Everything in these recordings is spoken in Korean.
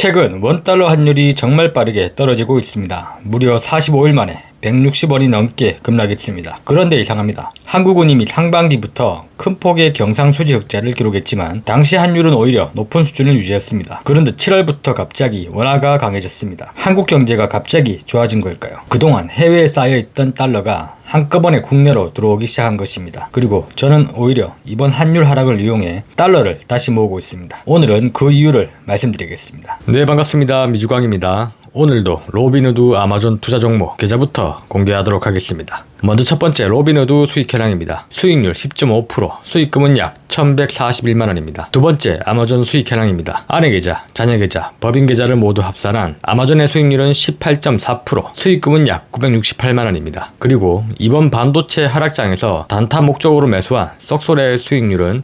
최근 원달러 환율이 정말 빠르게 떨어지고 있습니다. 무려 45일 만에 160원이 넘게 급락했습니다. 그런데 이상합니다. 한국은 이미 상반기부터 큰 폭의 경상수지 흑자를 기록했지만 당시 환율은 오히려 높은 수준을 유지했습니다. 그런데 7월부터 갑자기 원화가 강해졌습니다. 한국 경제가 갑자기 좋아진 걸까요? 그동안 해외에 쌓여있던 달러가 한꺼번에 국내로 들어오기 시작한 것입니다. 그리고 저는 오히려 이번 환율 하락을 이용해 달러를 다시 모으고 있습니다. 오늘은 그 이유를 말씀드리겠습니다. 네, 반갑습니다. 미주광입니다. 오늘도 로빈후드 아마존 투자 종목 계좌부터 공개하도록 하겠습니다. 먼저 첫 번째 로빈후드 수익 현황입니다. 수익률 10.5%, 수익금은 약 1141만원입니다. 두 번째 아마존 수익 현황입니다. 아내 계좌, 자녀 계좌, 법인 계좌를 모두 합산한 아마존의 수익률은 18.4%, 수익금은 약 968만원입니다. 그리고 이번 반도체 하락장에서 단타 목적으로 매수한 썩소레의 수익률은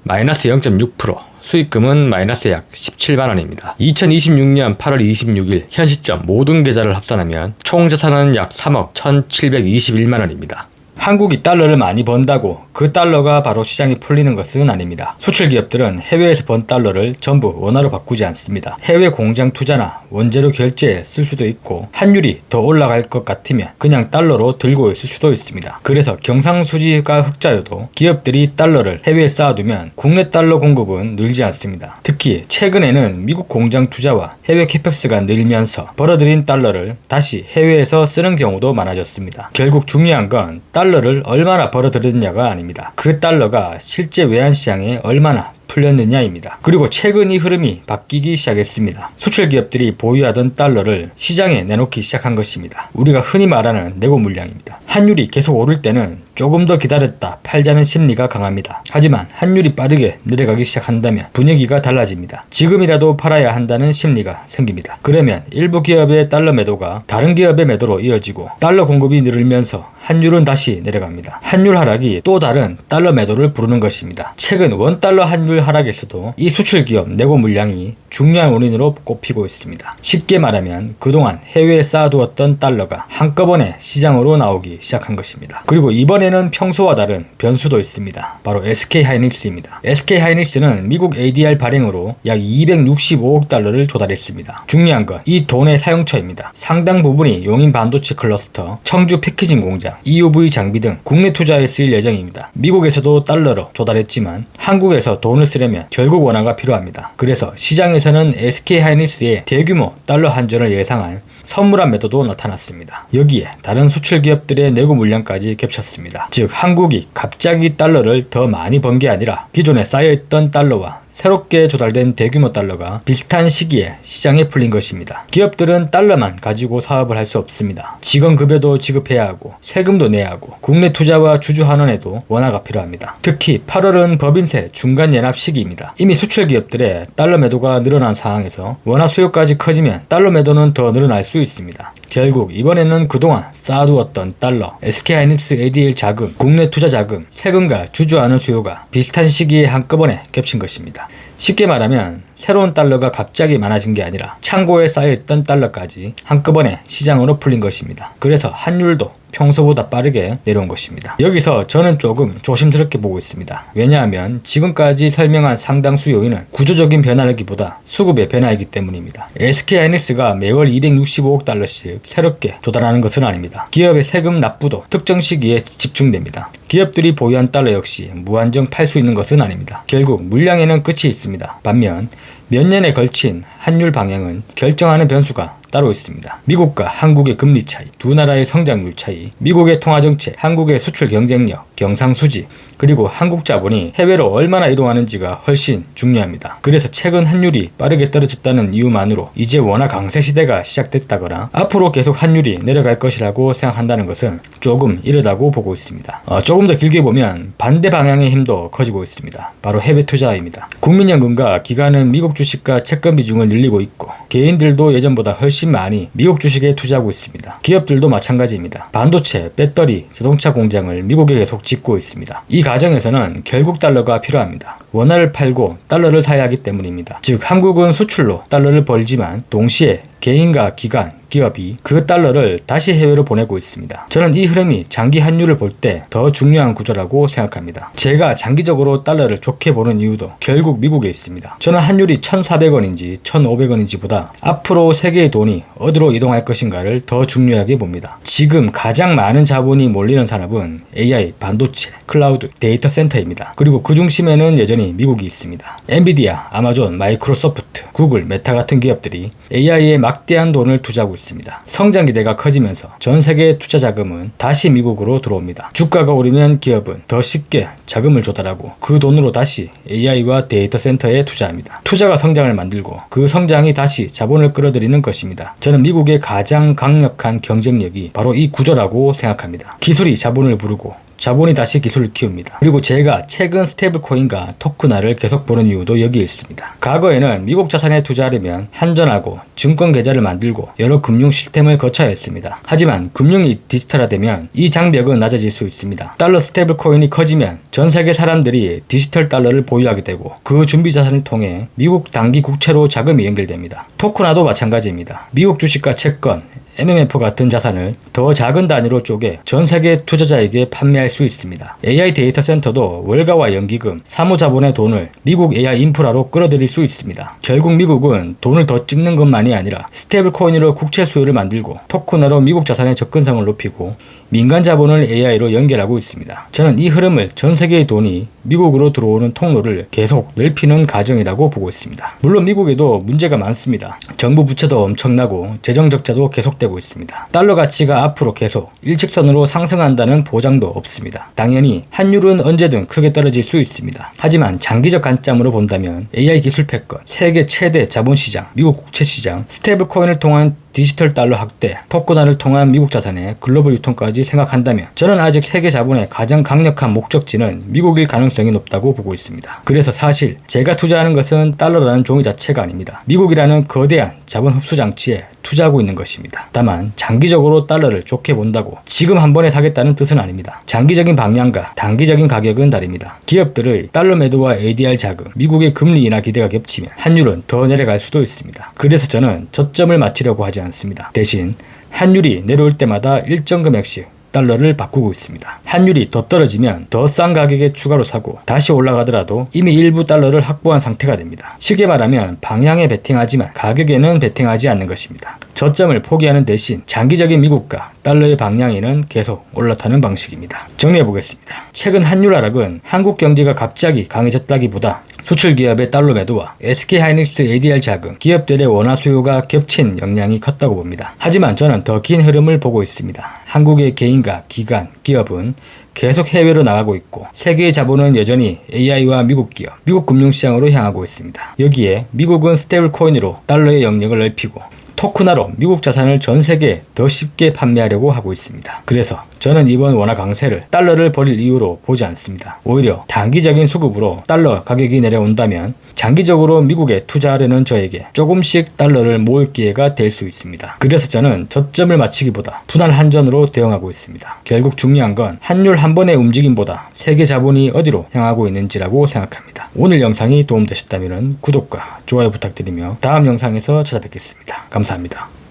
마이너스 0.6%, 수익금은 마이너스 약 17만원입니다. 2026년 8월 26일 현 시점 모든 계좌를 합산하면 총 자산은 약 3억 1721만원입니다. 한국이 달러를 많이 번다고 그 달러가 바로 시장이 풀리는 것은 아닙니다. 수출 기업들은 해외에서 번 달러를 전부 원화로 바꾸지 않습니다. 해외 공장 투자나 원재료 결제에 쓸 수도 있고 환율이 더 올라갈 것 같으면 그냥 달러로 들고 있을 수도 있습니다. 그래서 경상수지가 흑자여도 기업들이 달러를 해외에 쌓아두면 국내 달러 공급은 늘지 않습니다. 특히 최근에는 미국 공장 투자와 해외 캐펙스가 늘면서 벌어들인 달러를 다시 해외에서 쓰는 경우도 많아졌습니다. 결국 중요한 건 달러를 얼마나 벌어들였냐가 아닙니다. 그 달러가 실제 외환시장에 얼마나 풀렸느냐입니다. 그리고 최근 이 흐름이 바뀌기 시작했습니다. 수출 기업들이 보유하던 달러를 시장에 내놓기 시작한 것입니다. 우리가 흔히 말하는 내고 물량입니다. 환율이 계속 오를 때는 조금 더 기다렸다 팔자는 심리가 강합니다. 하지만 환율이 빠르게 내려가기 시작한다면 분위기가 달라집니다. 지금이라도 팔아야 한다는 심리가 생깁니다. 그러면 일부 기업의 달러 매도가 다른 기업의 매도로 이어지고 달러 공급이 늘면서 환율은 다시 내려갑니다. 환율 하락이 또 다른 달러 매도를 부르는 것입니다. 최근 원달러 환율 하락에서도 이 수출 기업 내고 물량이 중요한 원인으로 꼽히고 있습니다. 쉽게 말하면 그동안 해외에 쌓아두었던 달러가 한꺼번에 시장으로 나오기 시작한 것입니다. 그리고 이번에는 평소와 다른 변수도 있습니다. 바로 SK하이닉스입니다. SK하이닉스는 미국 ADR 발행으로 약 265억 달러를 조달했습니다. 중요한 건 이 돈의 사용처입니다. 상당 부분이 용인 반도체 클러스터, 청주 패키징 공장, EUV 장비 등 국내 투자에 쓰일 예정입니다. 미국에서도 달러로 조달했지만 한국에서 돈을 쓰려면 결국 원화가 필요합니다. 그래서 시장에서는 SK하이닉스의 대규모 달러 환전을 예상한 선물한 매도도 나타났습니다. 여기에 다른 수출 기업들의 내고 물량까지 겹쳤습니다. 즉 한국이 갑자기 달러를 더 많이 번 게 아니라 기존에 쌓여있던 달러와 새롭게 조달된 대규모 달러가 비슷한 시기에 시장에 풀린 것입니다. 기업들은 달러만 가지고 사업을 할 수 없습니다. 직원급여도 지급해야 하고 세금도 내야 하고 국내 투자와 주주 환원에도 원화가 필요합니다. 특히 8월은 법인세 중간 연합 시기입니다. 이미 수출 기업들의 달러 매도가 늘어난 상황에서 원화 수요까지 커지면 달러 매도는 더 늘어날 수 있습니다. 결국 이번에는 그동안 쌓아두었던 달러, SK하이닉스 ADR 자금, 국내 투자 자금, 세금과 주주 환원 수요가 비슷한 시기에 한꺼번에 겹친 것입니다. 쉽게 말하면 새로운 달러가 갑자기 많아진 게 아니라 창고에 쌓여있던 달러까지 한꺼번에 시장으로 풀린 것입니다. 그래서 환율도 평소보다 빠르게 내려온 것입니다. 여기서 저는 조금 조심스럽게 보고 있습니다. 왜냐하면 지금까지 설명한 상당수 요인은 구조적인 변화라기보다 수급의 변화이기 때문입니다. SK하이닉스가 매월 265억 달러씩 새롭게 조달하는 것은 아닙니다. 기업의 세금 납부도 특정 시기에 집중됩니다. 기업들이 보유한 달러 역시 무한정 팔 수 있는 것은 아닙니다. 결국 물량에는 끝이 있습니다. 반면 몇 년에 걸친 환율 방향은 결정하는 변수가 따로 있습니다. 미국과 한국의 금리 차이, 두 나라의 성장률 차이, 미국의 통화정책, 한국의 수출 경쟁력, 경상수지, 그리고 한국 자본이 해외로 얼마나 이동하는지가 훨씬 중요합니다. 그래서 최근 환율이 빠르게 떨어졌다는 이유만으로 이제 원화 강세 시대가 시작됐다거나 앞으로 계속 환율이 내려갈 것이라고 생각한다는 것은 조금 이르다고 보고 있습니다. 조금 더 길게 보면 반대 방향의 힘도 커지고 있습니다. 바로 해외 투자입니다. 국민연금과 기관은 미국 주식과 채권 비중을 늘리고 있고 개인들도 예전보다 훨씬 많이 미국 주식에 투자하고 있습니다. 기업들도 마찬가지입니다. 반도체, 배터리, 자동차 공장을 미국에 계속 짓고 있습니다. 이 과정에서는 결국 달러가 필요합니다. 원화를 팔고 달러를 사야 하기 때문입니다. 즉 한국은 수출로 달러를 벌지만 동시에 개인과 기관, 기업이 그 달러를 다시 해외로 보내고 있습니다. 저는 이 흐름이 장기 환율을 볼 때 더 중요한 구조라고 생각합니다. 제가 장기적으로 달러를 좋게 보는 이유도 결국 미국에 있습니다. 저는 환율이 1,400원인지 1,500원인지 보다 앞으로 세계의 돈이 어디로 이동할 것인가를 더 중요하게 봅니다. 지금 가장 많은 자본이 몰리는 산업은 AI, 반도체, 클라우드, 데이터 센터입니다. 그리고 그 중심에는 여전히 미국이 있습니다. 엔비디아, 아마존, 마이크로소프트, 구글, 메타 같은 기업들이 AI에 막대한 돈을 투자하고 있습니다. 성장 기대가 커지면서 전 세계 투자 자금은 다시 미국으로 들어옵니다. 주가가 오르면 기업은 더 쉽게 자금을 조달하고 그 돈으로 다시 AI와 데이터 센터에 투자합니다. 투자가 성장을 만들고 그 성장이 다시 자본을 끌어들이는 것입니다. 저는 미국의 가장 강력한 경쟁력이 바로 이 구조라고 생각합니다. 기술이 자본을 부르고 자본이 다시 기술을 키웁니다. 그리고 제가 최근 스테이블 코인과 토큰화를 계속 보는 이유도 여기에 있습니다. 과거에는 미국 자산에 투자하려면 한전하고 증권 계좌를 만들고 여러 금융 시스템을 거쳐야 했습니다. 하지만 금융이 디지털화되면 이 장벽은 낮아질 수 있습니다. 달러 스테이블 코인이 커지면 전 세계 사람들이 디지털 달러를 보유하게 되고 그 준비 자산을 통해 미국 단기 국채로 자금이 연결됩니다. 토큰화도 마찬가지입니다. 미국 주식과 채권, MMF 같은 자산을 더 작은 단위로 쪼개 전 세계 투자자에게 판매할 수 있습니다. AI 데이터 센터도 월가와 연기금, 사무자본의 돈을 미국 AI 인프라로 끌어들일 수 있습니다. 결국 미국은 돈을 더 찍는 것만이 아니라 스테이블 코인으로 국채 수요를 만들고 토큰화로 미국 자산의 접근성을 높이고 민간 자본을 AI로 연결하고 있습니다. 저는 이 흐름을 전 세계의 돈이 미국으로 들어오는 통로를 계속 넓히는 과정이라고 보고 있습니다. 물론 미국에도 문제가 많습니다. 정부 부채도 엄청나고 재정 적자도 계속되고 있습니다. 달러 가치가 앞으로 계속 일직선으로 상승한다는 보장도 없습니다. 당연히 환율은 언제든 크게 떨어질 수 있습니다. 하지만 장기적 관점으로 본다면 AI 기술 패권, 세계 최대 자본시장, 미국 국채시장, 스테이블 코인을 통한 디지털 달러 확대, 토큰화를 통한 미국 자산의 글로벌 유통까지 생각한다면 저는 아직 세계 자본의 가장 강력한 목적지는 미국일 가능성이 높다고 보고 있습니다. 그래서 사실 제가 투자하는 것은 달러라는 종이 자체가 아닙니다. 미국이라는 거대한 자본 흡수 장치에 투자하고 있는 것입니다. 다만 장기적으로 달러를 좋게 본다고 지금 한 번에 사겠다는 뜻은 아닙니다. 장기적인 방향과 단기적인 가격은 다릅니다. 기업들의 달러 매도와 ADR 자금, 미국의 금리 인하 기대가 겹치면 환율은 더 내려갈 수도 있습니다. 그래서 저는 저점을 맞추려고 하지 않습니다. 대신 환율이 내려올 때마다 일정 금액씩 달러를 바꾸고 있습니다. 환율이 더 떨어지면 더 싼 가격에 추가로 사고 다시 올라가더라도 이미 일부 달러를 확보한 상태가 됩니다. 쉽게 말하면 방향에 베팅하지만 가격에는 베팅하지 않는 것입니다. 저점을 포기하는 대신 장기적인 미국과 달러의 방향에는 계속 올라타는 방식입니다. 정리해보겠습니다. 최근 환율 하락은 한국 경제가 갑자기 강해졌다기보다 수출 기업의 달러 매도와 SK하이닉스 ADR 자금, 기업들의 원화 수요가 겹친 영향이 컸다고 봅니다. 하지만 저는 더 긴 흐름을 보고 있습니다. 한국의 개인과 기관, 기업은 계속 해외로 나가고 있고 세계의 자본은 여전히 AI와 미국 기업, 미국 금융시장으로 향하고 있습니다. 여기에 미국은 스테이블 코인으로 달러의 영역을 넓히고 토큰화로 미국 자산을 전 세계에 더 쉽게 판매하려고 하고 있습니다. 그래서 저는 이번 원화 강세를 달러를 버릴 이유로 보지 않습니다. 오히려 단기적인 수급으로 달러 가격이 내려온다면 장기적으로 미국에 투자하려는 저에게 조금씩 달러를 모을 기회가 될 수 있습니다. 그래서 저는 저점을 맞추기보다 분할 한전으로 대응하고 있습니다. 결국 중요한 건 환율 한 번의 움직임보다 세계 자본이 어디로 향하고 있는지라고 생각합니다. 오늘 영상이 도움되셨다면 구독과 좋아요 부탁드리며 다음 영상에서 찾아뵙겠습니다. 감사합니다.